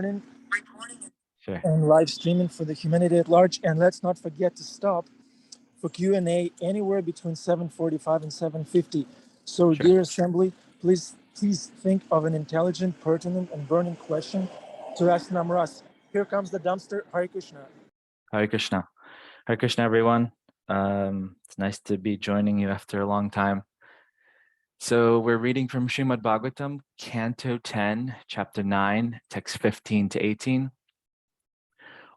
recording Sure. and live streaming for the humanity at large. And let's not forget to stop for Q&A anywhere between 7:45 and 7:50. So, Sure. dear assembly, please think of an intelligent, pertinent, and burning question to ask Namarasa. Here comes the dumpster. Hare Krishna. Hare Krishna. Hare Krishna, everyone. It's nice to be joining you after a long time. So we're reading from Srimad Bhagavatam, Canto 10, Chapter 9, text 15 to 18.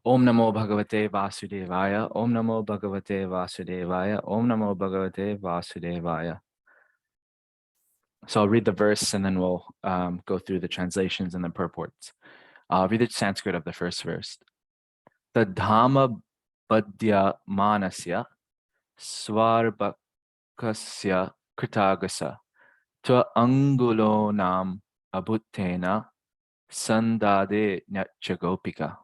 Om Namo Bhagavate Vasudevaya. Om Namo Bhagavate Vasudevaya. Om Namo Bhagavate Vasudevaya. So I'll read the verse and then we'll go through the translations and the purports. I'll read the Sanskrit of the first verse. The Dhamma Badya Manasya Svarbakasya Kritagasa Tva Angulo Nam Abhuttena Sandade Nyachagopika.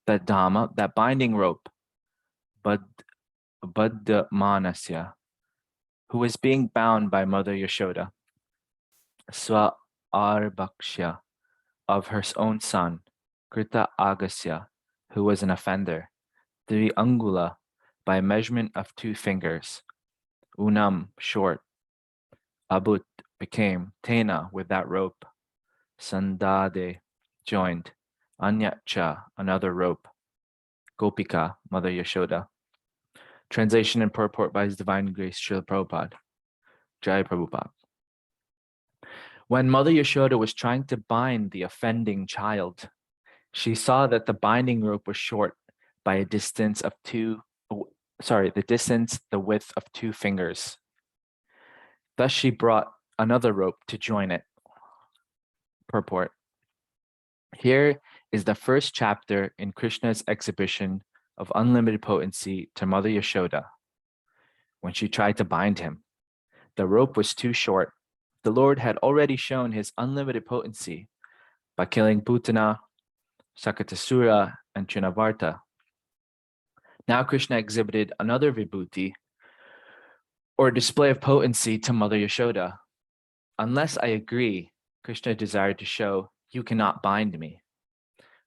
That Dhamma, that binding rope, Badya Manasya, who is being bound by Mother Yashoda, Swa Arbakshya, of her own son, Krita Agasya, who was an offender, Tri Angula, by measurement of 2 fingers, Unam, short, Abut, became, Tena, with that rope, Sandade, joined, Anyacha, another rope, Gopika, Mother Yashoda. Translation and purport by His Divine Grace, Srila Prabhupada. Jai Prabhupada. When Mother Yashoda was trying to bind the offending child, she saw that the binding rope was short by a distance of the width of 2 fingers. Thus she brought another rope to join it. Purport. Here is the first chapter in Krishna's exhibition of unlimited potency to Mother Yashoda. When she tried to bind him, the rope was too short. The Lord had already shown his unlimited potency by killing Putana, Sakatasura, and Trinavarta. Now Krishna exhibited another vibhuti, or display of potency, to Mother Yashoda. Unless I agree, Krishna desired to show, you cannot bind me.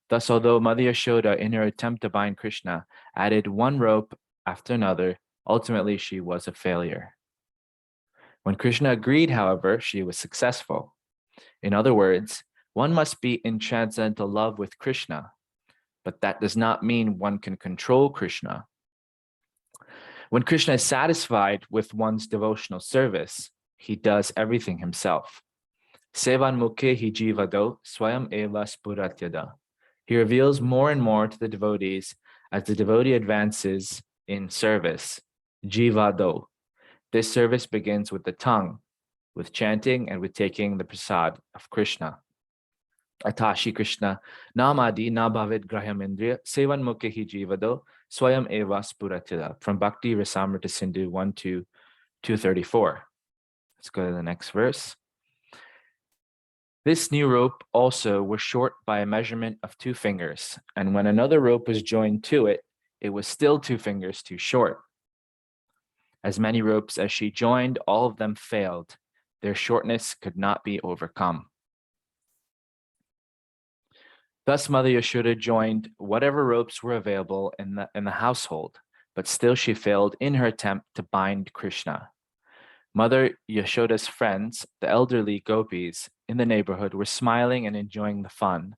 Thus, although Mother Yashoda, in her attempt to bind Krishna, added one rope after another, ultimately she was a failure. When Krishna agreed, however, she was successful. In other words, one must be in transcendental love with Krishna, but that does not mean one can control Krishna. When Krishna is satisfied with one's devotional service, he does everything himself. Sevan mukhe hi jivado swayam eva spuratyada. He reveals more and more to the devotees as the devotee advances in service. Jivado. This service begins with the tongue, with chanting and with taking the prasad of Krishna. Atashi Krishna Namadi Nabhavid Grahyamindriya Sevan Mukhe hi Jivado Swayam Eva Spuratyada. From Bhakti Rasamrita Sindhu 1-234. Let's go to the next verse. This new rope also was short by a measurement of 2 fingers, and when another rope was joined to it, it was still 2 fingers too short. As many ropes as she joined, all of them failed. Their shortness could not be overcome. Thus, Mother Yashoda joined whatever ropes were available in the household, but still she failed in her attempt to bind Krishna. Mother Yashoda's friends, the elderly gopis in the neighborhood, were smiling and enjoying the fun.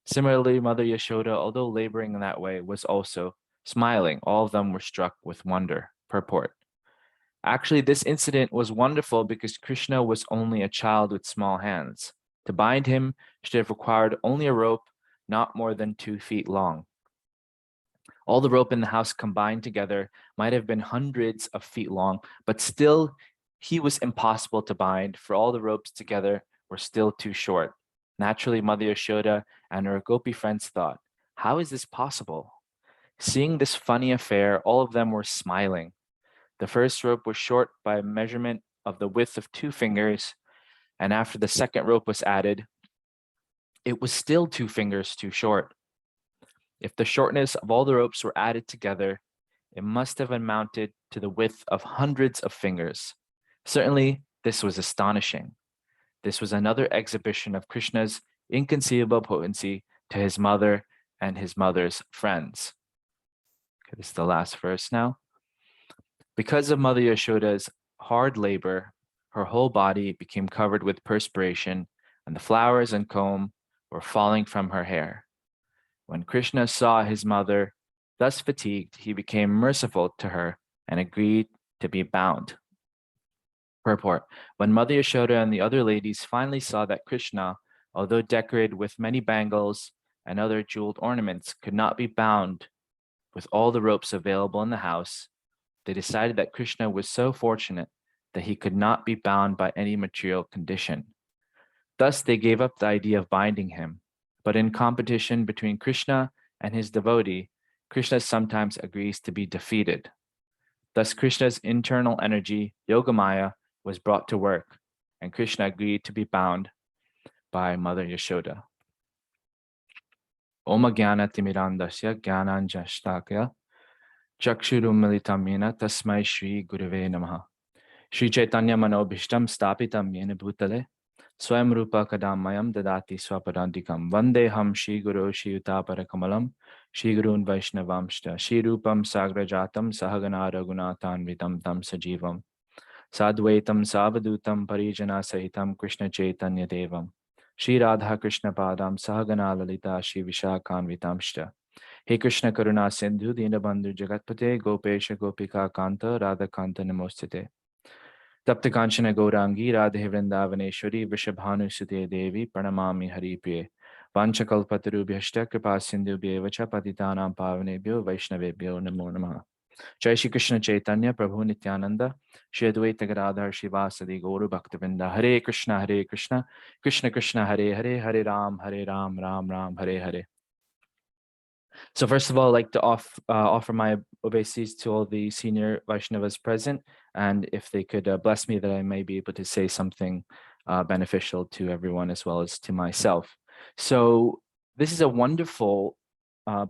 Similarly, Mother Yashoda, although laboring in that way, was also smiling. All of them were struck with wonder. Purport. Actually, this incident was wonderful because Krishna was only a child with small hands. To bind him should have required only a rope not more than 2 feet long. All the rope in the house combined together might have been hundreds of feet long, but still he was impossible to bind, for all the ropes together were still too short. Naturally, Mother Yashoda and her gopi friends thought, how is this possible? Seeing this funny affair, all of them were smiling. The first rope was short by a measurement of the width of 2 fingers, and after the second rope was added, it was still 2 fingers too short. If the shortness of all the ropes were added together, it must have amounted to the width of hundreds of fingers. Certainly, this was astonishing. This was another exhibition of Krishna's inconceivable potency to his mother and his mother's friends. Okay, this is the last verse now. Because of Mother Yashoda's hard labor, her whole body became covered with perspiration, and the flowers and comb were falling from her hair. When Krishna saw his mother thus fatigued, he became merciful to her and agreed to be bound. Purport. When Mother Yashoda and the other ladies finally saw that Krishna, although decorated with many bangles and other jeweled ornaments, could not be bound with all the ropes available in the house, they decided that Krishna was so fortunate that he could not be bound by any material condition. Thus, they gave up the idea of binding him. But in competition between Krishna and his devotee, Krishna sometimes agrees to be defeated. Thus, Krishna's internal energy, Yogamaya, was brought to work, and Krishna agreed to be bound by Mother Yashoda. Om Jnana Timirandasya Jnananjashtakaya Chakshurum Mina Tasmai Shri Gurave Namaha. Shri Chaitanya Manobhishtam Stapitam Yena Bhutale Swayam Rupa Kadamayam Dadati Swapadantikam Vandeham Shri Guru Shri Utapara Kamalam Shri Gurun Vaishnavamshta Shri Rupam Sagrajatam Sahagana Raghunathan Vitam Tam Sajivam Sadvaitam Savadutam Parijana Sahitam Krishna Chaitanya Devam Shri Radha Krishna Padam Sahagana Lalita Shri Vishakhan Vitamshta. He Krishna Karuna Sindhu Dinabandhu Jagatpate Gopesha Gopika Kanta Radha Kanta Namostate. Tapta Kanchana Gaurangi Radhe Vrindavaneshwari Vrishabhanu Sute Devi Pranamami Haripriye Vanchakalpatarubhyashta Kripa Sindhubhyevacha Patitanam Pavanebhyo Vaishnavebhyo Namo Namaha. Jai Shri Krishna Chaitanya Prabhu Nityananda Shri Advaita Gadadhar Shivasadi Gauru Bhaktavinda Hare Krishna Krishna Krishna Hare Hare Hare Ram Ram Ram Hare Hare. So first of all, I'd like to offer my obeisances to all the senior Vaishnavas present, and if they could bless me that I may be able to say something beneficial to everyone as well as to myself. So this is a wonderful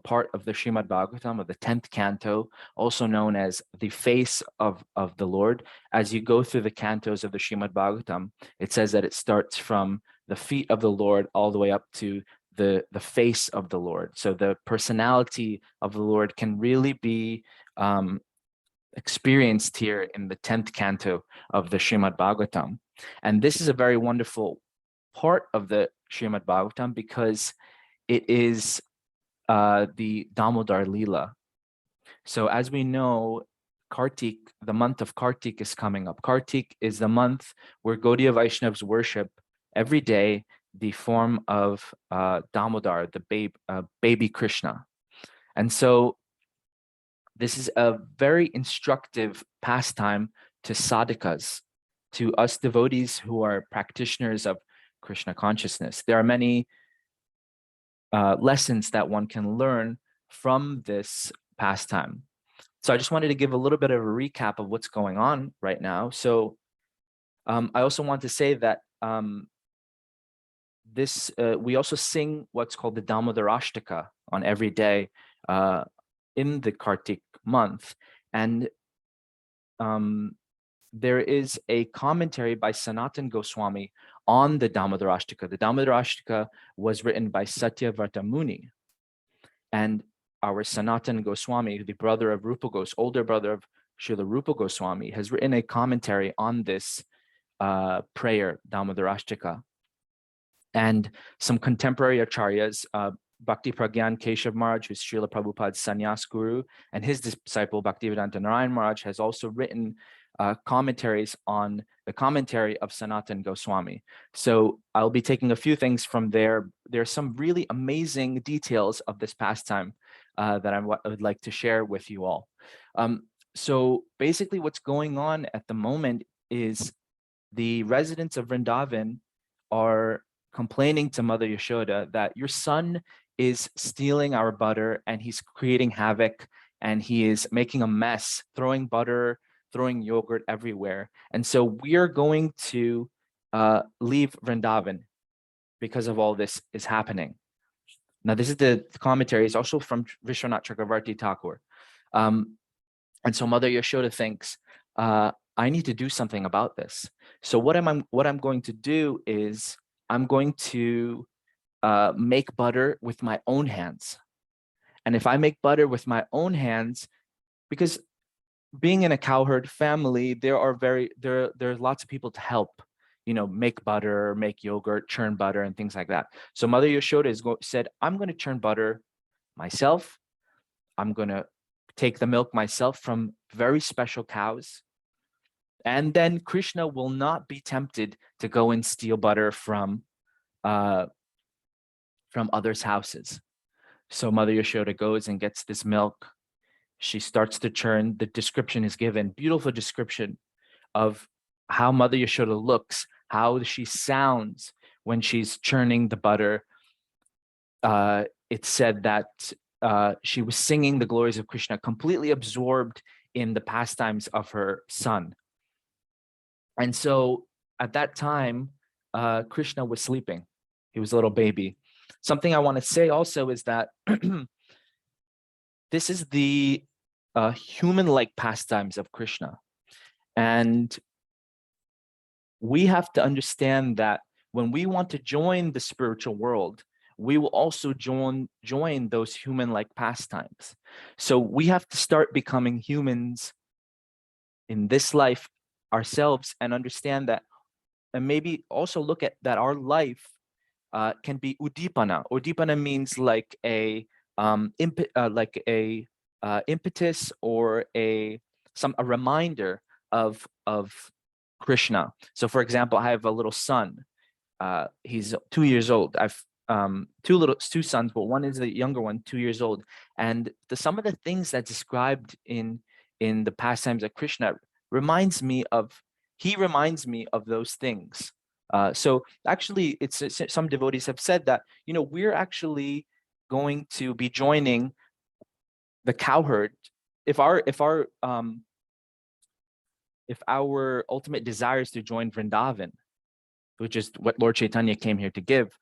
part of the Srimad Bhagavatam, of the 10th canto, also known as the face of the Lord. As you go through the cantos of the Srimad Bhagavatam, it says that it starts from the feet of the Lord all the way up to the face of the Lord. So the personality of the Lord can really be experienced here in the 10th canto of the Srimad Bhagavatam. And this is a very wonderful part of the Srimad Bhagavatam because it is the Damodara Leela. So as we know, Kartik, the month of Kartik is coming up. Kartik is the month where Gaudiya Vaishnavas worship every day the form of Damodar, the baby Krishna. And so this is a very instructive pastime to sadhakas, to us devotees who are practitioners of Krishna consciousness. There are many lessons that one can learn from this pastime. So I just wanted to give a little bit of a recap of what's going on right now. So I also want to say that we also sing what's called the Damodarashtaka on every day in the Kartik month. And there is a commentary by Sanatan Goswami on the Damodarashtaka. The Damodarashtaka was written by Satyavrata Muni. And our Sanatan Goswami, the brother of Rupa Goswami, older brother of Srila Rupa Goswami, has written a commentary on this prayer, Damodarashtaka. And some contemporary acharyas, Bhakti Pragyan Keshav Maharaj, who's Srila Prabhupada's sannyas guru, and his disciple Bhaktivedanta Narayan Maharaj has also written commentaries on the commentary of Sanatan Goswami. So I'll be taking a few things from there. There are some really amazing details of this pastime that I would like to share with you all. So basically what's going on at the moment is the residents of Vrindavan are complaining to Mother Yashoda that your son is stealing our butter and he's creating havoc and he is making a mess, throwing butter, throwing yogurt everywhere. And so we are going to leave Vrindavan because of all this is happening. Now, this is the commentary. It's also from Vishwanath Chakravarti Thakur. And so Mother Yashoda thinks, I need to do something about this. So what I'm going to do is I'm going to make butter with my own hands. And if I make butter with my own hands, because being in a cowherd family, there are lots of people to help, make butter, make yogurt, churn butter, and things like that. So Mother Yashoda said, I'm going to churn butter myself. I'm going to take the milk myself from very special cows. And then Krishna will not be tempted to go and steal butter from others' houses. So Mother Yashoda goes and gets this milk. She starts to churn. The description is given, beautiful description of how Mother Yashoda looks, how she sounds when she's churning the butter. It said that she was singing the glories of Krishna, completely absorbed in the pastimes of her son. And so at that time, Krishna was sleeping. He was a little baby. Something I want to say also is that this is the human-like pastimes of Krishna. And we have to understand that when we want to join the spiritual world, we will also join those human-like pastimes. So we have to start becoming humans in this life ourselves and understand that, and maybe also look at that our life can be udipana. Udipana means like a impetus or a reminder of Krishna. So for example, I have a little son. He's 2 years old. I've two sons, but one is the younger one, 2 years old. And some of the things that's described in the pastimes of Krishna reminds me of those things. So actually, some devotees have said that, we're actually going to be joining the cowherd. If our ultimate desire is to join Vrindavan, which is what Lord Chaitanya came here to give,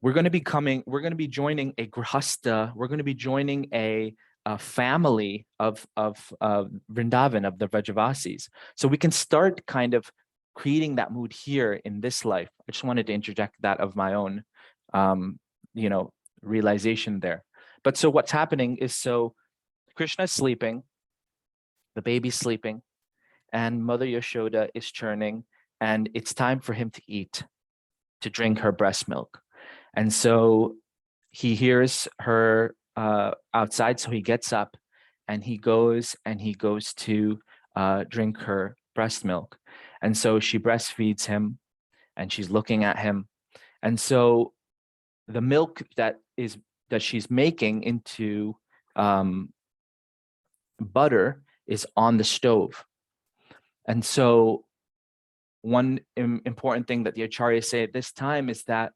we're going to be joining a grihasta. We're going to be joining a family of Vrindavan, of the Vrajavasis. So we can start kind of creating that mood here in this life. I just wanted to interject that of my own, realization there. But so what's happening is, so Krishna's sleeping, the baby's sleeping, and Mother Yashoda is churning, and it's time for him to eat, to drink her breast milk. And so he hears her outside, so he gets up and he goes to drink her breast milk. And so she breastfeeds him and she's looking at him. And so the milk that she's making into butter is on the stove. And so one important thing that the acharyas say at this time is that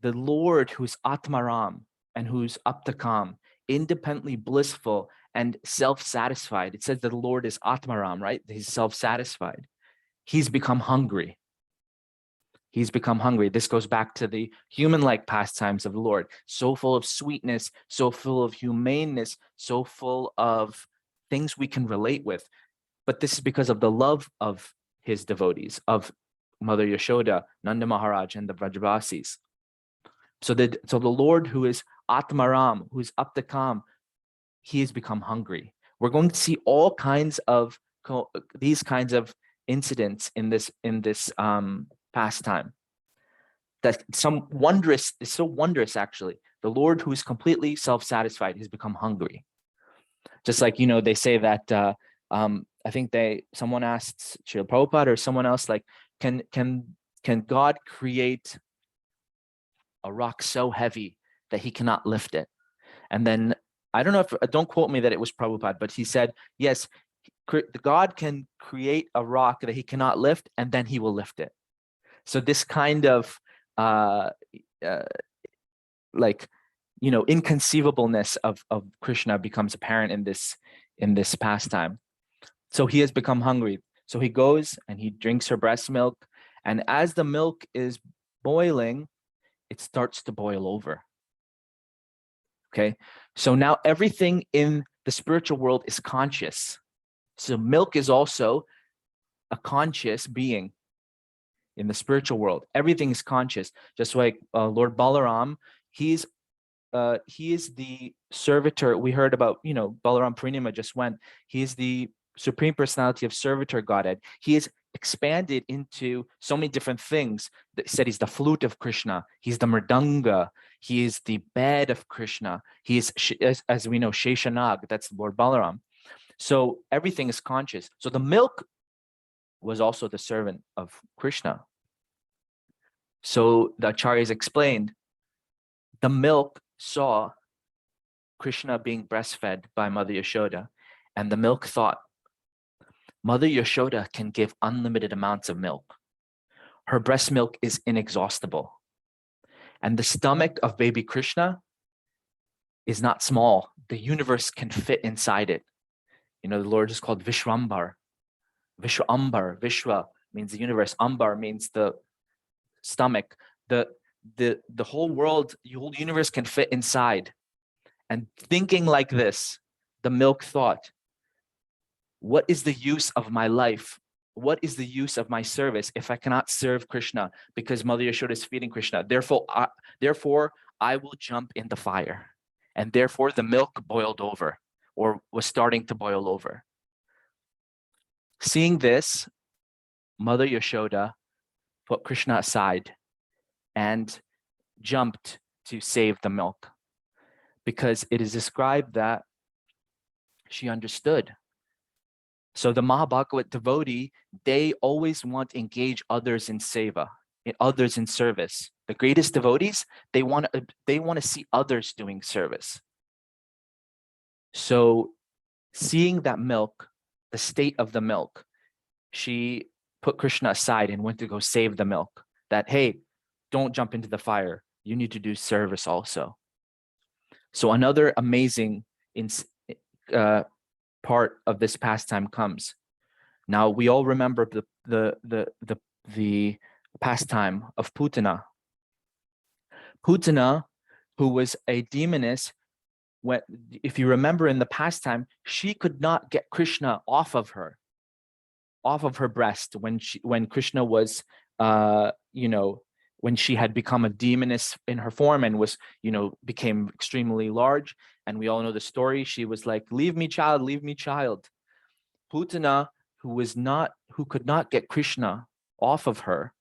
the Lord, who's Atmaram and who's Aptakam, independently blissful and self-satisfied. It says that the Lord is Atmaram, right? He's self-satisfied. He's become hungry. He's become hungry. This goes back to the human-like pastimes of the Lord, so full of sweetness, so full of humaneness, so full of things we can relate with. But this is because of the love of his devotees, of Mother Yashoda, Nanda Maharaj, and the Vrajavasis. So the Lord, who is Atmaram, who is Aptakam, he has become hungry. We're going to see all kinds of these kinds of incidents in this pastime. That it's so wondrous actually. The Lord, who is completely self-satisfied, has become hungry. Just like, they say that I think someone asked Srila Prabhupada or someone else, like, can God create a rock so heavy that he cannot lift it? And then I don't know don't quote me that it was Prabhupada, but he said, yes, God can create a rock that he cannot lift, and then he will lift it. So this kind of inconceivableness of Krishna becomes apparent in this pastime. So he has become hungry. So he goes and he drinks her breast milk, and as the milk is boiling, it starts to boil over. Okay, so now everything in the spiritual world is conscious. So milk is also a conscious being. in the spiritual world. Everything is conscious. Just like Lord Balaram, he is the servitor. We heard about, Balaram Purnima just went. He is the Supreme Personality of Servitor Godhead. He is expanded into so many different things. That said, he's the flute of Krishna. He's the mridanga. He is the bed of Krishna. He is, as we know, Sheshanag. That's Lord Balaram. So everything is conscious. So the milk was also the servant of Krishna. So the acharyas explained, the milk saw Krishna being breastfed by Mother Yashoda, and the milk thought, Mother Yashoda can give unlimited amounts of milk. Her breast milk is inexhaustible. And the stomach of baby Krishna is not small. The universe can fit inside it. The Lord is called Vishwambar. Vishwambar, Vishwa means the universe. Ambar means the stomach. The whole world, the whole universe can fit inside. And thinking like this, the milk thought, what is the use of my life? What is the use of my service if I cannot serve Krishna because Mother Yashoda is feeding Krishna? Therefore, I will jump in the fire. And therefore, the milk boiled over, or was starting to boil over. Seeing this, Mother Yashoda put Krishna aside and jumped to save the milk, because it is described that she understood. So the Mahabhagavat devotee, they always want to engage others in seva, others in service. The greatest devotees, they want to see others doing service. So seeing that milk, the state of the milk, she put Krishna aside and went to go save the milk. That, hey, don't jump into the fire. You need to do service also. So another amazing part of this pastime comes. Now we all remember the pastime of Putana. Putana, who was a demoness, if you remember in the pastime, she could not get Krishna off of her breast when Krishna was when she had become a demoness in her form and was became extremely large. And we all know the story. She was like, leave me child, leave me child. Putana, who could not get Krishna off of her,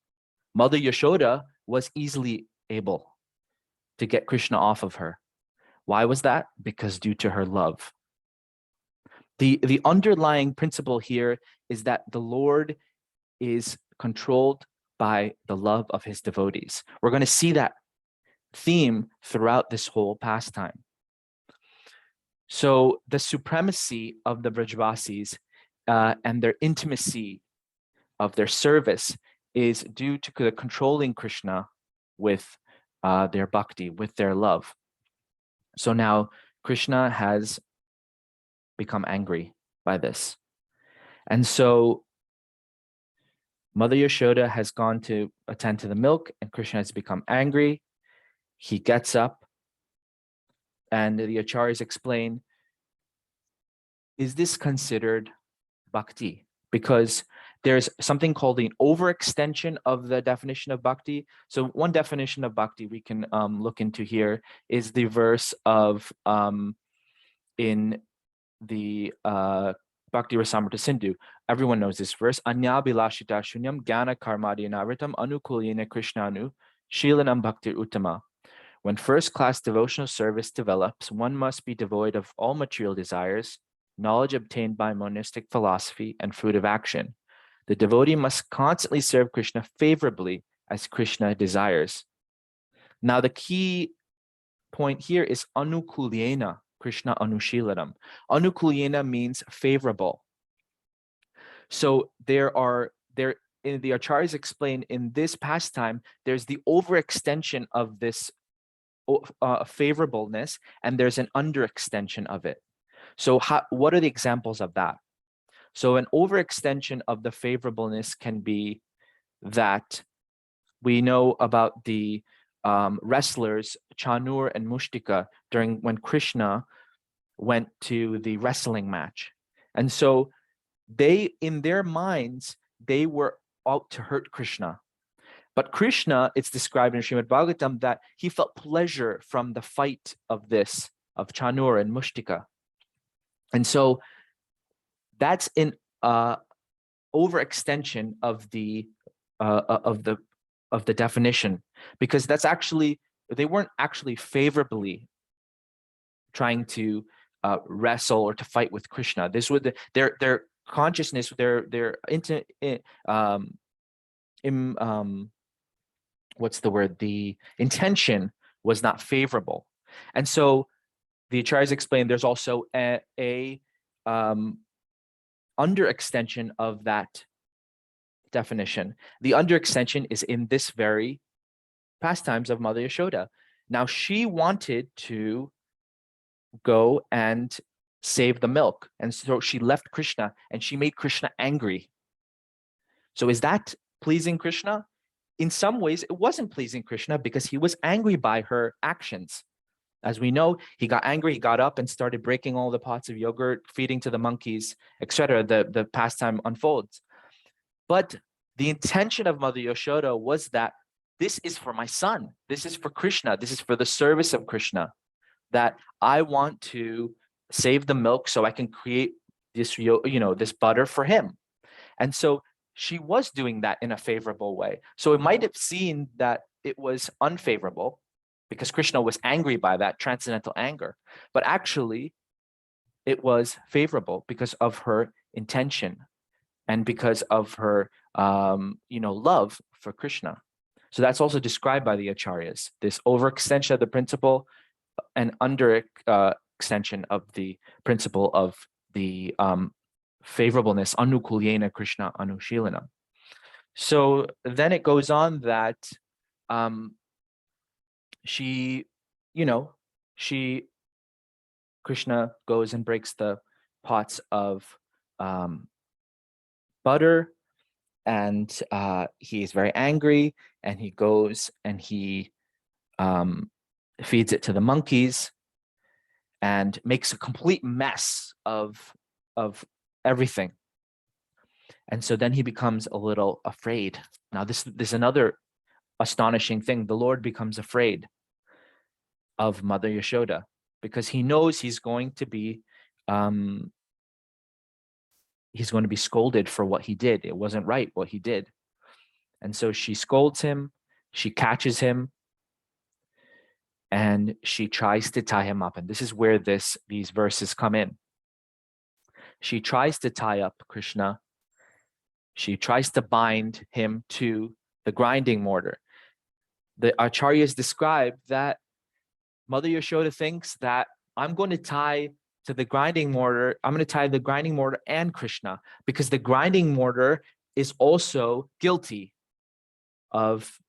Mother Yashoda was easily able to get Krishna off of her. Why was that? Because due to her love. The underlying principle here is that the Lord is controlled by the love of his devotees. We're going to see that theme throughout this whole pastime. So the supremacy of the Brajvasis and their intimacy of their service is due to the controlling Krishna with their bhakti, with their love. So now Krishna has become angry by this. And so Mother Yashoda has gone to attend to the milk, and Krishna has become angry. He gets up, and the acharyas explain, is this considered bhakti? Because there's something called an overextension of the definition of bhakti. So one definition of bhakti we can look into here is the verse of in the Bhakti Rasamrita Sindhu. Everyone knows this verse. Anya bilashita shunyam jnana karmadi navritam anukulyena krishnanu shilanam bhaktir uttama. When first-class devotional service develops, one must be devoid of all material desires, knowledge obtained by monistic philosophy, and fruit of action. The devotee must constantly serve Krishna favorably as Krishna desires. Now, the key point here is anukulyena Krishna anushilanam. Anukulyena means favorable. So the acharyas explain in this pastime, there's the overextension of this favorableness, and there's an underextension of it. So what are the examples of that? So an overextension of the favorableness can be that we know about the wrestlers Chanur and Mushtika when Krishna went to the wrestling match. And so in their minds, they were out to hurt Krishna. But Krishna, it's described in Srimad Bhagavatam that he felt pleasure from the fight of this, of Chanur and Mushtika. And so that's an overextension of the definition, because that's actually, they weren't actually favorably trying to wrestle or to fight with Krishna. This was their consciousness, what's the word? The intention was not favorable. And so the acharyas explained there's also a underextension of that definition. The underextension is in this very pastimes of Mother Yashoda. Now she wanted to go and save the milk, and so she left Krishna and she made Krishna angry. So is that pleasing Krishna? In some ways, it wasn't pleasing Krishna because he was angry by her actions. As we know, he got angry, he got up and started breaking all the pots of yogurt, feeding to the monkeys, etc. The pastime unfolds. But the intention of Mother Yashoda was that this is for my son. This is for Krishna. This is for the service of Krishna, that I want to save the milk so I can create this, this butter for him. And so she was doing that in a favorable way. So it might have seemed that it was unfavorable because Krishna was angry by that transcendental anger, but actually it was favorable because of her intention and because of her, love for Krishna. So that's also described by the acharyas, this overextension of the principle and under extension of the principle of the favorableness, anukulyena Krishna anushilana. So then it goes on that Krishna goes and breaks the pots of butter, and he is very angry, and he goes and he feeds it to the monkeys and makes a complete mess of everything. And so then he becomes a little afraid. Now this is another astonishing thing. The Lord becomes afraid of Mother Yashoda because he knows he's going to be scolded for what he did. It wasn't right what he did. And so she scolds him, she catches him, and she tries to tie him up. And this is where these verses come in. She tries to tie up Krishna. She tries to bind him to the grinding mortar. The acharyas describe that Mother Yashoda thinks that I'm going to tie to the grinding mortar. I'm going to tie the grinding mortar and Krishna, because the grinding mortar is also guilty of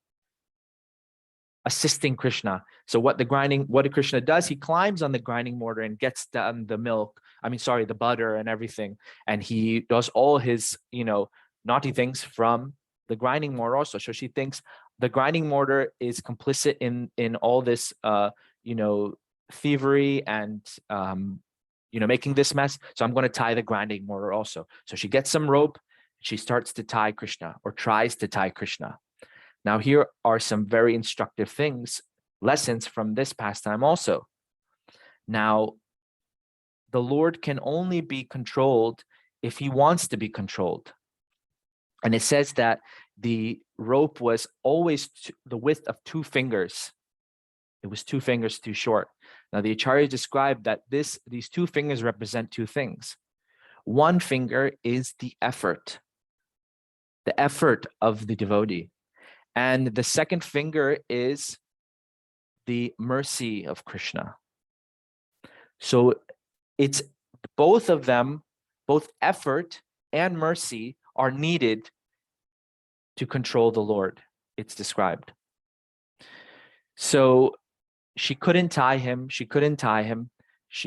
assisting Krishna. So what Krishna does, he climbs on the grinding mortar and gets down the butter and everything. And he does all his, naughty things from the grinding mortar also. So she thinks the grinding mortar is complicit in all this, thievery and, making this mess. So I'm going to tie the grinding mortar also. So she gets some rope. She starts to tie Krishna, or tries to tie Krishna. Now, here are some very instructive lessons from this pastime also. Now, the Lord can only be controlled if he wants to be controlled. And it says that the rope was always the width of 2 fingers. It was 2 fingers too short. Now, the Acharya described that these 2 fingers represent 2 things. 1 finger is the effort of the devotee. And the 2nd finger is the mercy of Krishna. So it's both of them, both effort and mercy are needed to control the Lord, it's described. So she couldn't tie him. She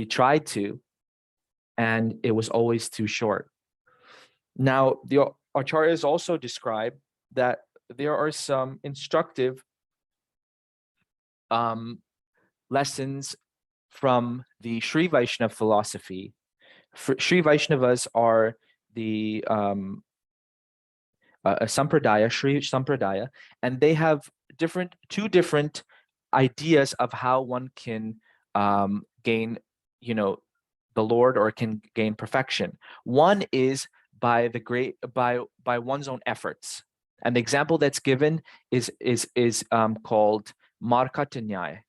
tried to, and it was always too short. Now, the acharyas also describe that there are some instructive lessons from the Sri Vaishnava philosophy. Sri Vaishnavas are the a sampradaya, Sri Sampradaya, and they have two different ideas of how one can gain, the Lord, or can gain perfection. One is by one's own efforts, and the example that's given is called Markatanyaya.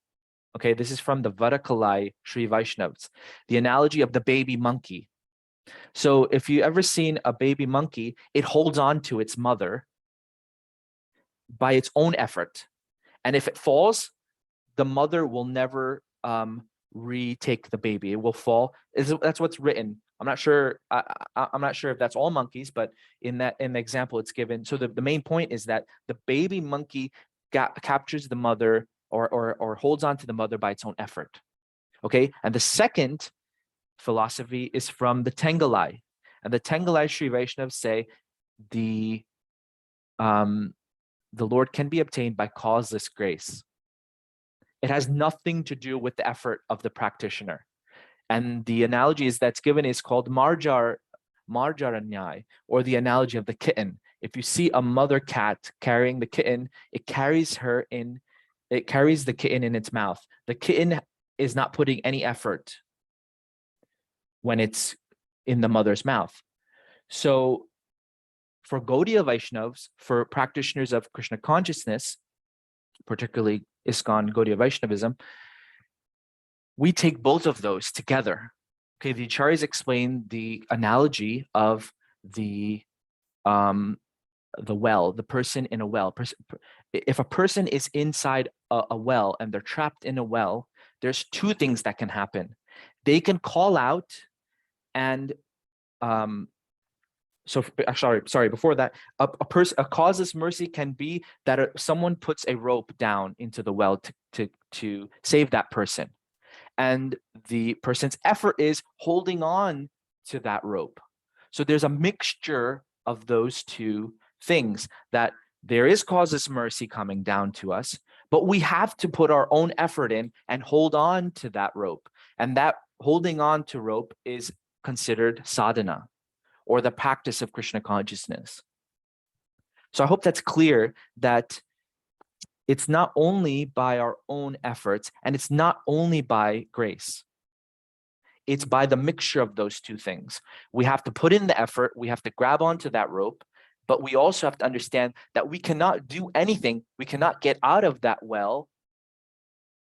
Okay, this is from the Vadakalai Sri Vaishnavas, the analogy of the baby monkey. So if you ever seen a baby monkey, it holds on to its mother by its own effort. And if it falls, the mother will never retake the baby. It will fall. That's what's written. I'm not sure. I'm not sure if that's all monkeys, but in the example it's given. So the main point is that the baby monkey captures the mother, or holds on to the mother by its own effort. Okay. And the second philosophy is from the Tengalai. And the Tengalai Sri Vaishnavas say the Lord can be obtained by causeless grace. It has nothing to do with the effort of the practitioner. And the analogy that's given is called Marjaranyai, or the analogy of the kitten. If you see a mother cat carrying the kitten, it carries the kitten in its mouth. The kitten is not putting any effort when it's in the mother's mouth. So for Gaudiya Vaishnavas, for practitioners of Krishna consciousness, particularly ISKCON Gaudiya Vaishnavism, we take both of those together. Okay, the Acharyas explain the analogy of the well, the person in a well. If a person is inside a well and they're trapped in a well, there's two things that can happen. They can call out, and sorry, before that, a causeless mercy can be that someone puts a rope down into the well to save that person. And the person's effort is holding on to that rope. So there's a mixture of those two things, that there is causeless mercy coming down to us, but we have to put our own effort in and hold on to that rope. And that holding on to rope is considered sadhana, or the practice of Krishna consciousness. So I hope that's clear, that it's not only by our own efforts, and it's not only by grace. It's by the mixture of those two things. We have to put in the effort, we have to grab onto that rope, but we also have to understand that we cannot do anything, we cannot get out of that well,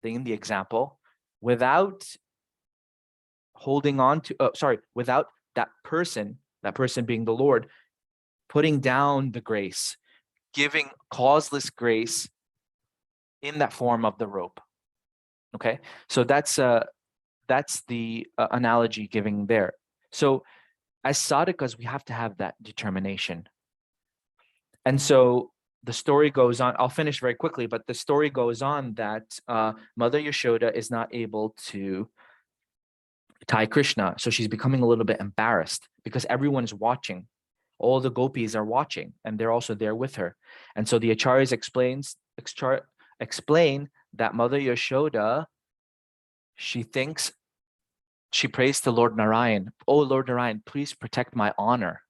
in the example, without holding on to, without that person being the Lord, putting down the grace, giving causeless grace in that form of the rope. Okay, so that's the analogy giving there. So as sadhakas, we have to have that determination. And so the story goes on. I'll finish very quickly, but the story goes on that Mother Yashoda is not able to tie Krishna. So she's becoming a little bit embarrassed because everyone's watching. All the gopis are watching, and they're also there with her. And so the acharyas explain that Mother Yashoda, she prays to Lord Narayan, "Oh Lord Narayan, please protect my honor.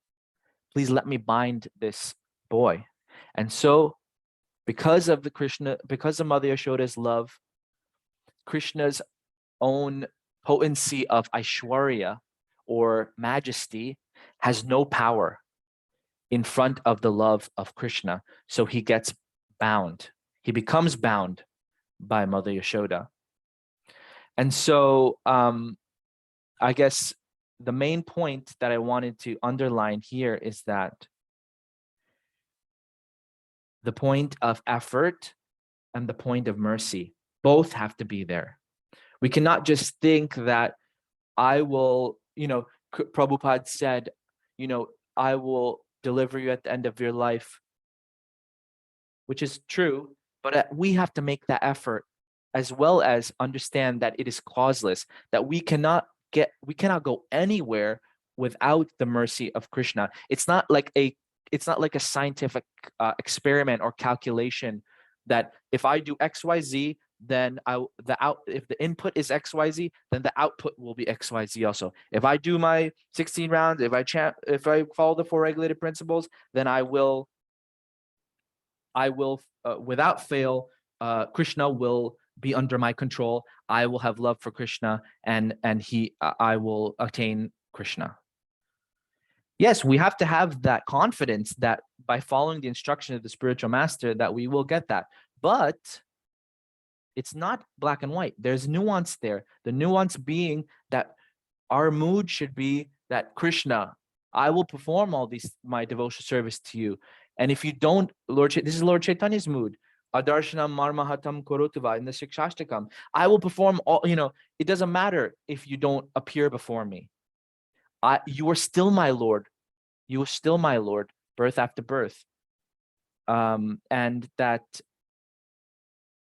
Please let me bind this boy." And so because of Mother Yashoda's love, Krishna's own potency of Aishwarya, or majesty, has no power in front of the love of Krishna. So he gets bound. He becomes bound by Mother Yashoda. And so I guess the main point that I wanted to underline here is that the point of effort and the point of mercy both have to be there. We cannot just think that I will, Prabhupada said, I will deliver you at the end of your life, which is true, but we have to make that effort, as well as understand that it is causeless, that we cannot go anywhere without the mercy of Krishna. It's not like a scientific experiment or calculation that if I do XYZ, then if the input is XYZ, then the output will be XYZ also. If I do my 16 rounds, if I follow the 4 regulated principles, then I will I will, without fail, Krishna will be under my control. I will have love for Krishna, and I will attain Krishna. Yes, we have to have that confidence that by following the instruction of the spiritual master that we will get that. But it's not black and white. There's nuance there. The nuance being that our mood should be that Krishna, I will perform all my devotional service to you. And if you don't, this is Lord Chaitanya's mood. Adarshana marmahatam korotuva in the Shikshashtakam. I will perform all, it doesn't matter if you don't appear before me. You are still my Lord. You are still my Lord, birth after birth. And that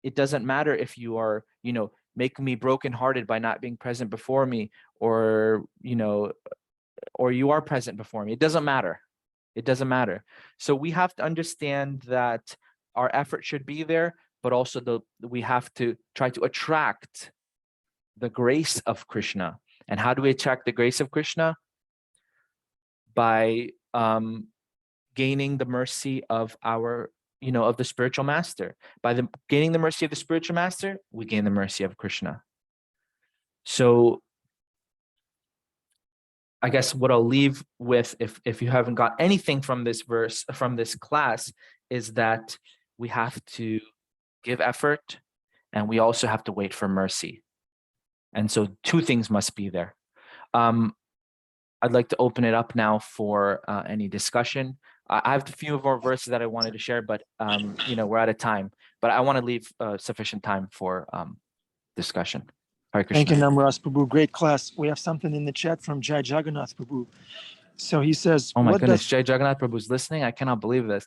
it doesn't matter if you are, making me brokenhearted by not being present before me, or or you are present before me. It doesn't matter. It doesn't matter. So we have to understand that our effort should be there, but also we have to try to attract the grace of Krishna. And how do we attract the grace of Krishna? By gaining the mercy of our, of the spiritual master. By gaining the mercy of the spiritual master, we gain the mercy of Krishna. So I guess what I'll leave with, if you haven't got anything from this verse, from this class, is that we have to give effort, and we also have to wait for mercy. And so two things must be there. I'd like to open it up now for any discussion. I have a few more verses that I wanted to share, but we're out of time. But I want to leave sufficient time for discussion. Hare Krishna. Thank you, Namarasa Prabhu. Great class. We have something in the chat from Jai Jagannath Prabhu. So he says, "Oh my goodness, Jai Jagannath Prabhu is listening. I cannot believe this."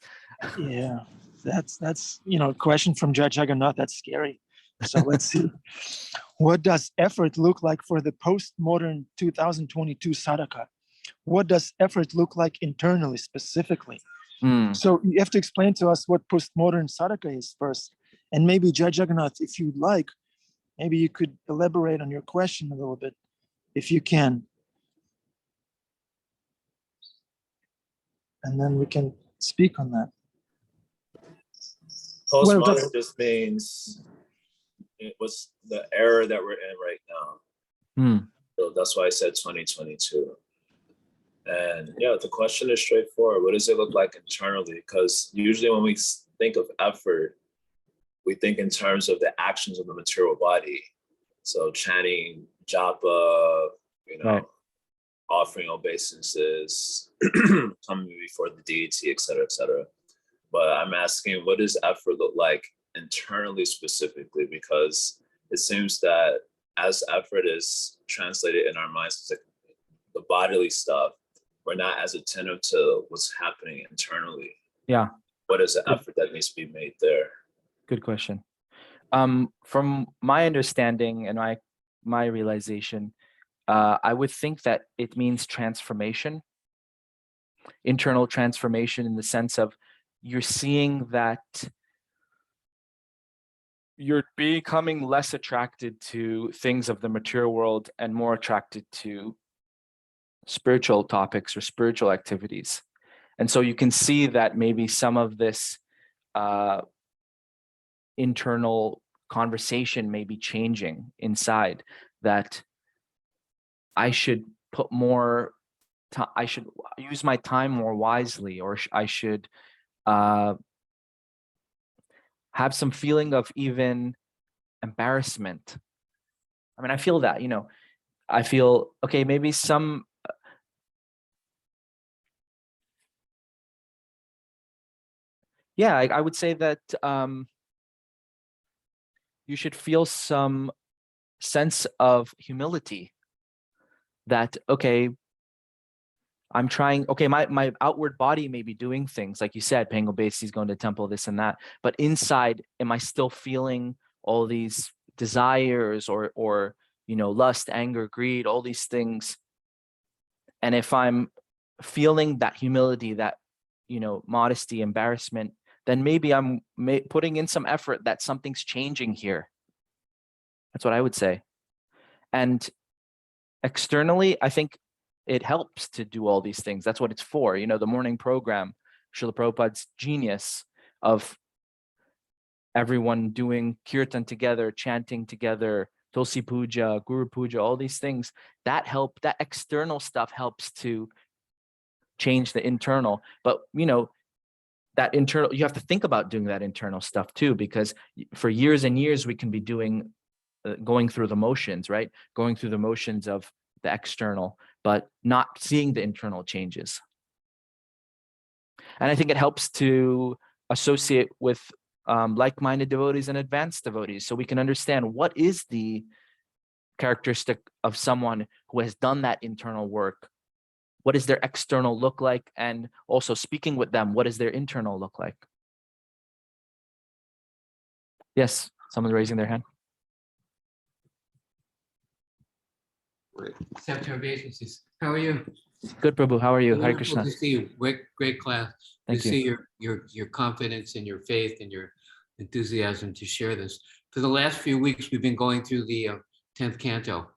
Yeah, that's a question from Jai Jagannath. That's scary. So let's see. What does effort look like for the postmodern 2022 sadhaka? What does effort look like internally, specifically? So you have to explain to us what postmodern sadhaka is first. And maybe Jai Jagannath, if you'd like, maybe you could elaborate on your question a little bit, if you can. And then we can speak on that. Postmodern just means it was the era that we're in right now. So that's why I said 2022. And yeah, the question is straightforward. What does it look like internally? Because usually when we think of effort, we think in terms of the actions of the material body. So chanting japa, Right. offering obeisances, coming before the deity, et cetera, But I'm asking, what does effort look like internally specifically? Because it seems that as effort is translated in our minds as the bodily stuff, we're not as attentive to what's happening internally. Yeah. What is the effort that needs to be made there? Good question. From my understanding and my realization, I would think that it means transformation, internal transformation, in the sense of you're seeing that you're becoming less attracted to things of the material world and more attracted to spiritual topics or spiritual activities. And so you can see that maybe some of this internal conversation may be changing inside, that I should put more time, I should use my time more wisely, or I should have some feeling of even embarrassment. I mean, I feel that, I feel, okay, maybe some, yeah, I would say that you should feel some sense of humility, that, okay, I'm trying, okay, my outward body may be doing things, like you said, paying obeisances, going to temple, this and that, but inside, am I still feeling all these desires or lust, anger, greed, all these things? And if I'm feeling that humility, that, modesty, embarrassment, then maybe I'm putting in some effort that something's changing here. That's what I would say. And externally, I think it helps to do all these things. That's what it's for. The morning program, Srila Prabhupada's genius of everyone doing kirtan together, chanting together, Tulsi Puja, Guru Puja, all these things, that external stuff helps to change the internal. But, that internal, you have to think about doing that internal stuff too, because for years and years, we can be going through the motions, right? Going through the motions of the external, but not seeing the internal changes. And I think it helps to associate with like-minded devotees and advanced devotees, so we can understand what is the characteristic of someone who has done that internal work. What does their external look like? And also speaking with them, what does their internal look like? Yes, someone's raising their hand. September agencies. How are you? Good, Prabhu. How are you? Hare Wonderful Krishna. to see you. Great class. Thank you. See your confidence and your faith and your enthusiasm to share this. For the last few weeks, we've been going through the 10th canto.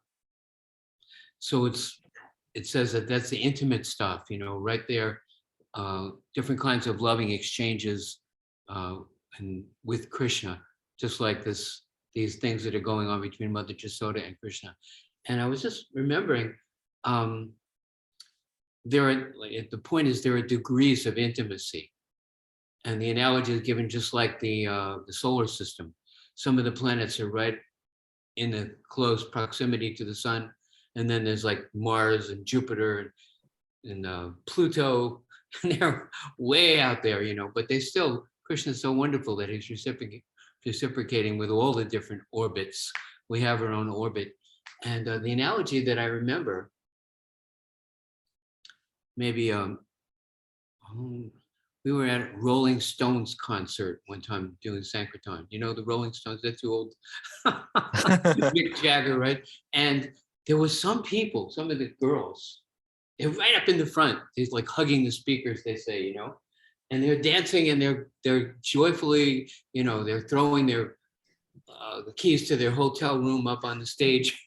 So it says that's the intimate stuff, right there. Different kinds of loving exchanges and with Krishna, just like these things that are going on between Mother Yasoda and Krishna. And I was just remembering, the point is there are degrees of intimacy, and the analogy is given just like the solar system. Some of the planets are right in a close proximity to the sun, and then there's like Mars and Jupiter and Pluto, and they're way out there, but they still, Krishna's so wonderful that he's reciprocating with all the different orbits. We have our own orbit. And the analogy that I remember, maybe we were at a Rolling Stones concert one time doing Sankirtan. The Rolling Stones, they're too old. Mick Jagger, right? And there was some people, some of the girls, they're right up in the front. They're like hugging the speakers, they say, and they're dancing and they're joyfully, they're throwing their the keys to their hotel room up on the stage,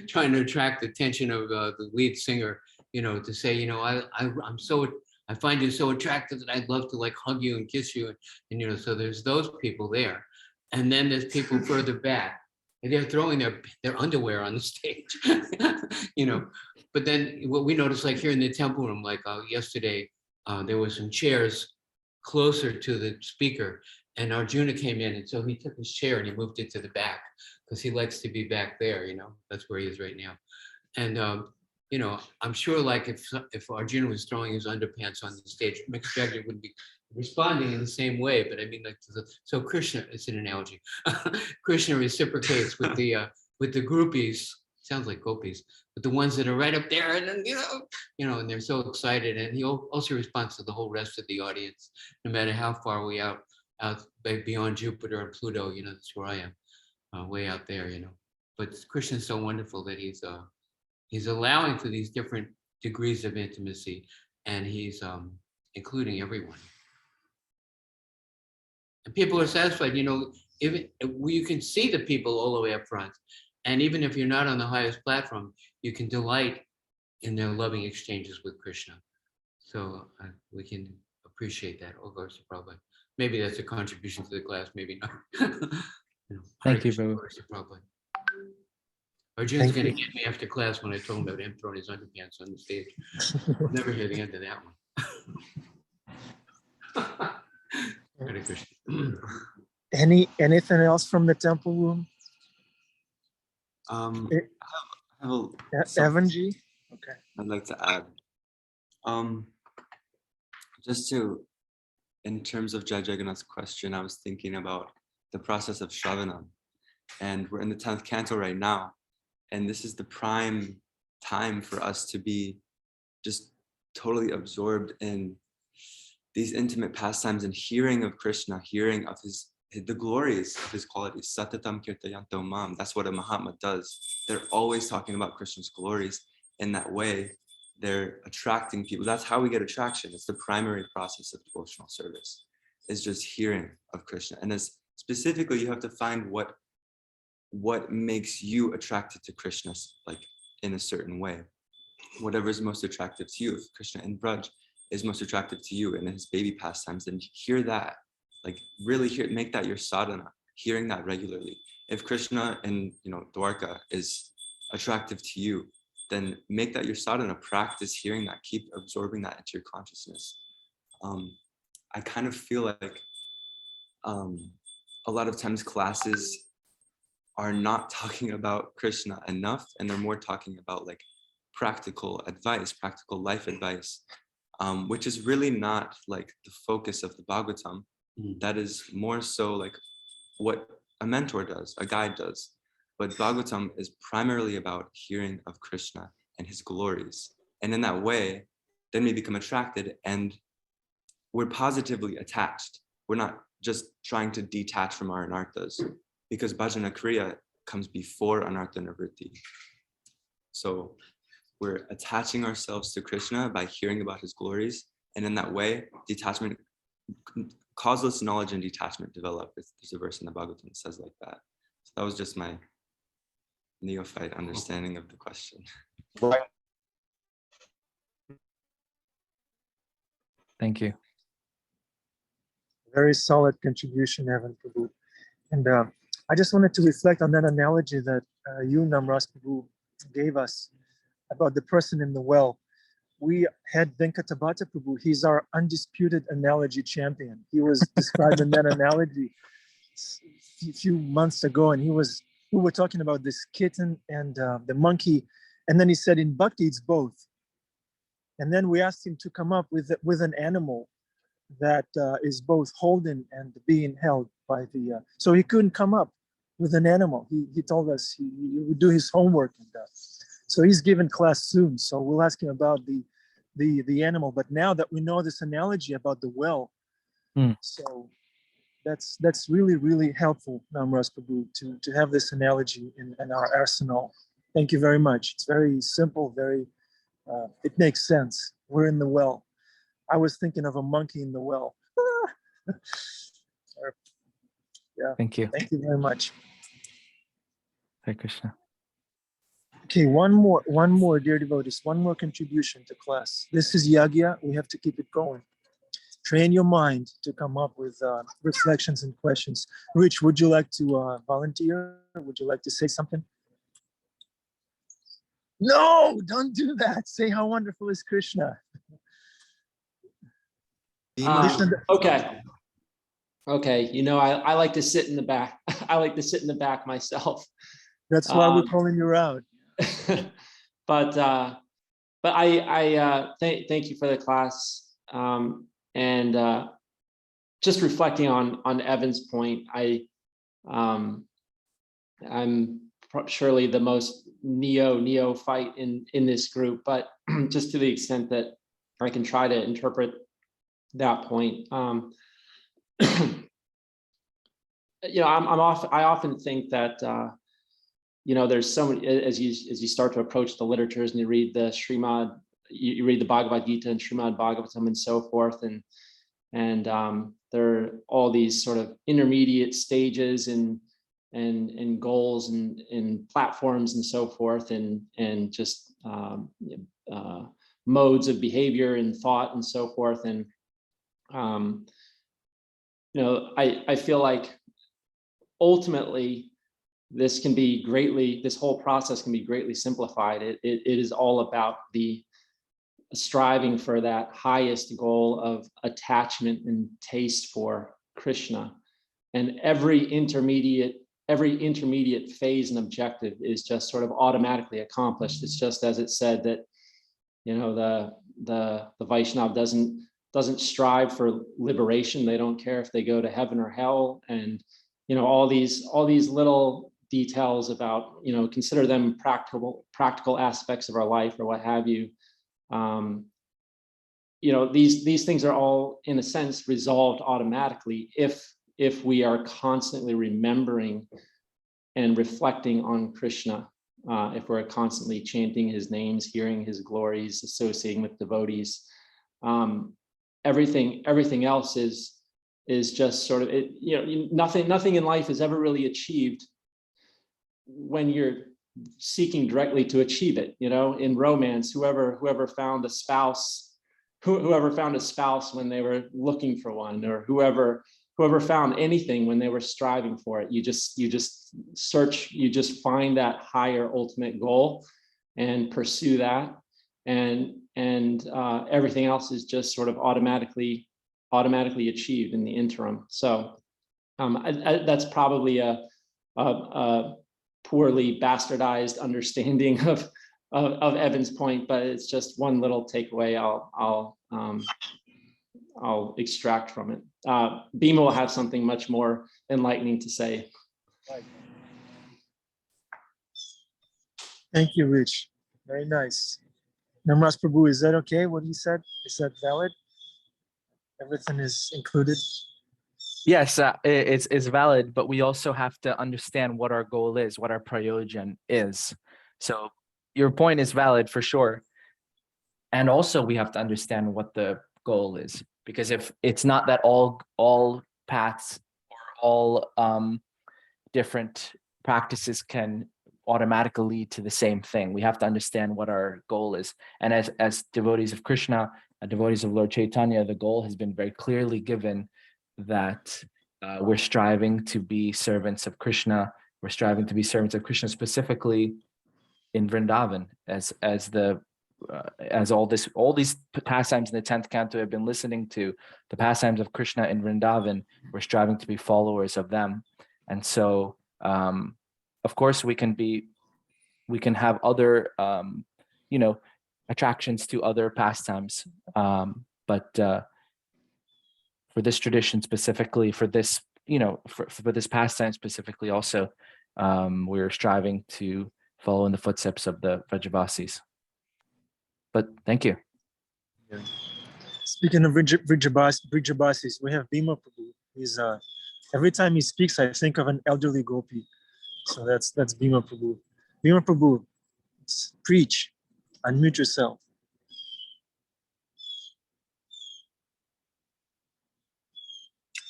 trying to attract the attention of the lead singer, to say, I find you so attractive that I'd love to like hug you and kiss you. And so there's those people there. And then there's people further back, and they're throwing their underwear on the stage, But then what we noticed, like here in the temple room, like yesterday, there were some chairs closer to the speaker, and Arjuna came in, and so he took his chair and he moved it to the back because he likes to be back there, that's where he is right now. And I'm sure like if Arjuna was throwing his underpants on the stage, Mick Jagger would be responding in the same way. But I mean, like, so Krishna, it's an analogy. Krishna reciprocates with the groupies. Sounds like gopis, but the ones that are right up there, and then and they're so excited. And he also responds to the whole rest of the audience, no matter how far we out beyond Jupiter and Pluto. That's where I am, way out there. But Krishna's so wonderful that he's allowing for these different degrees of intimacy, and he's including everyone. And people are satisfied, if you can see the people all the way up front. And even if you're not on the highest platform, you can delight in their loving exchanges with Krishna. So we can appreciate that. Oh, gosh, probably. Maybe that's a contribution to the class, maybe not. Thank you, Prabhu. Probably. Arjuna's going to get me after class when I told him about him throwing his underpants on the stage. I'll never hear the end of that one. Hare Krishna. Anything else from the temple room? I have Evanji? Okay. I'd like to add. In terms of Jai Jagannath's question, I was thinking about the process of Shravanam. And we're in the 10th canto right now. And this is the prime time for us to be just totally absorbed in these intimate pastimes and hearing of Krishna, hearing of the glories of his qualities. Satatam kirtayanto mam. That's what a Mahatma does. They're always talking about Krishna's glories in that way. They're attracting people. That's how we get attraction. It's the primary process of devotional service, is just hearing of Krishna. And as specifically, you have to find what makes you attracted to Krishna, like in a certain way. Whatever is most attractive to you. If Krishna in Braj is most attractive to you and his baby pastimes, then hear that like really make that your sadhana, hearing that regularly. If Krishna in Dwarka is attractive to you, then make that your sadhana, practice hearing that, keep absorbing that into your consciousness. I kind of feel like a lot of times classes are not talking about Krishna enough, and they're more talking about like practical advice, practical life advice, which is really not like the focus of the Bhagavatam. That is more so like what a mentor does, a guide does. But Bhagavatam is primarily about hearing of Krishna and his glories. And in that way, then we become attracted and we're positively attached. We're not just trying to detach from our anarthas, because bhajana kriya comes before anartha nivritti. So we're attaching ourselves to Krishna by hearing about his glories. And in that way, detachment, causeless knowledge and detachment develop. There's a verse in the Bhagavatam that says like that. So that was just my neophyte understanding of the question. Thank you. Very solid contribution, Evan Prabhu. And I just wanted to reflect on that analogy that you, Namarasa Prabhu, gave us about the person in the well. We had Venkatabhata Prabhu. He's our undisputed analogy champion. He was described in that analogy a few months ago, and we were talking about this kitten and the monkey, and then he said in Bhakti it's both. And then we asked him to come up with an animal that is both holding and being held by the. So he couldn't come up with an animal. He told us he would do his homework and so he's giving class soon. So we'll ask him about the animal. But now that we know this analogy about the well, so that's really, really helpful, Namarasa Prabhu, to have this analogy in our arsenal. Thank you very much. It's very simple, very it makes sense. We're in the well. I was thinking of a monkey in the well. Yeah. Thank you. Thank you very much. Hare Krishna. Okay, one more, dear devotees, one more contribution to class. This is Yagya. We have to keep it going. Train your mind to come up with reflections and questions. Rich, would you like to volunteer? Would you like to say something? No, don't do that. Say how wonderful is Krishna. Okay. I like to sit in the back. I like to sit in the back myself. That's why we're calling you out. But I thank you for the class. And just reflecting on Evan's point, I'm surely the most neophyte in this group, but just to the extent that I can try to interpret that point. I often think that there's so many, as you start to approach the literatures and you read the Srimad, you read the Bhagavad Gita and Srimad Bhagavatam and so forth, and there are all these sort of intermediate stages and goals and platforms and so forth, and just modes of behavior and thought and so forth. And I feel like ultimately this whole process can be greatly simplified. It is all about the striving for that highest goal of attachment and taste for Krishna. And every intermediate phase and objective is just sort of automatically accomplished. It's just as it said that, the Vaishnav doesn't strive for liberation. They don't care if they go to heaven or hell. And, all these little details about, consider them practical aspects of our life or what have you. These things are all, in a sense, resolved automatically if we are constantly remembering and reflecting on Krishna, if we're constantly chanting his names, hearing his glories, associating with devotees. Everything else is just sort of nothing in life is ever really achieved when you're seeking directly to achieve it. In romance, whoever found a spouse when they were looking for one, or whoever whoever found anything when they were striving for it, you just search, you just find that higher ultimate goal and pursue that, and everything else is just sort of automatically achieved in the interim. So that's probably a poorly bastardized understanding of Evan's point, but it's just one little takeaway I'll extract from it. Bhima will have something much more enlightening to say. Thank you, Rich. Very nice. Namarasa Prabhu, is that okay? What you said? Is that valid? Everything is included? Yes, it's valid, but we also have to understand what our goal is, what our prayojan is. So your point is valid for sure. And also we have to understand what the goal is, because if it's not that all paths or all different practices can automatically lead to the same thing. We have to understand what our goal is. And as devotees of Krishna, devotees of Lord Chaitanya, the goal has been very clearly given that we're striving to be servants of Krishna. We're striving to be servants of Krishna specifically in Vrindavan, as all these pastimes in the 10th canto have been listening to, the pastimes of Krishna in Vrindavan. We're striving to be followers of them. And so of course we can have other attractions to other pastimes, but for this tradition specifically, for this for this pastime specifically also, we're striving to follow in the footsteps of the Vrajavasis. But thank you. Yeah. Speaking of Vrajavasis, we have Bhima Prabhu. He's every time he speaks, I think of an elderly gopi. So that's Bhima Prabhu. Bhima Prabhu, preach, unmute yourself.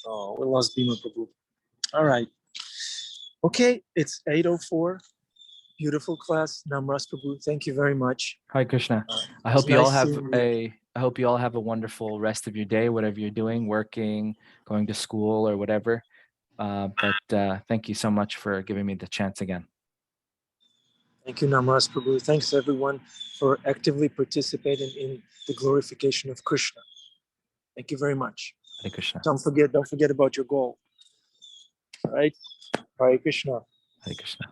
Oh, we lost Bhima Prabhu. All right. Okay, it's 8:04. Beautiful class. Namarasa Prabhu, thank you very much. Hi, Krishna. I hope you all have a wonderful rest of your day, whatever you're doing, working, going to school or whatever. But thank you so much for giving me the chance again. Thank you, Namarasa Prabhu. Thanks everyone for actively participating in the glorification of Krishna. Thank you very much. Hare Krishna. Don't forget about your goal. All right. Hare Krishna. Hare Krishna.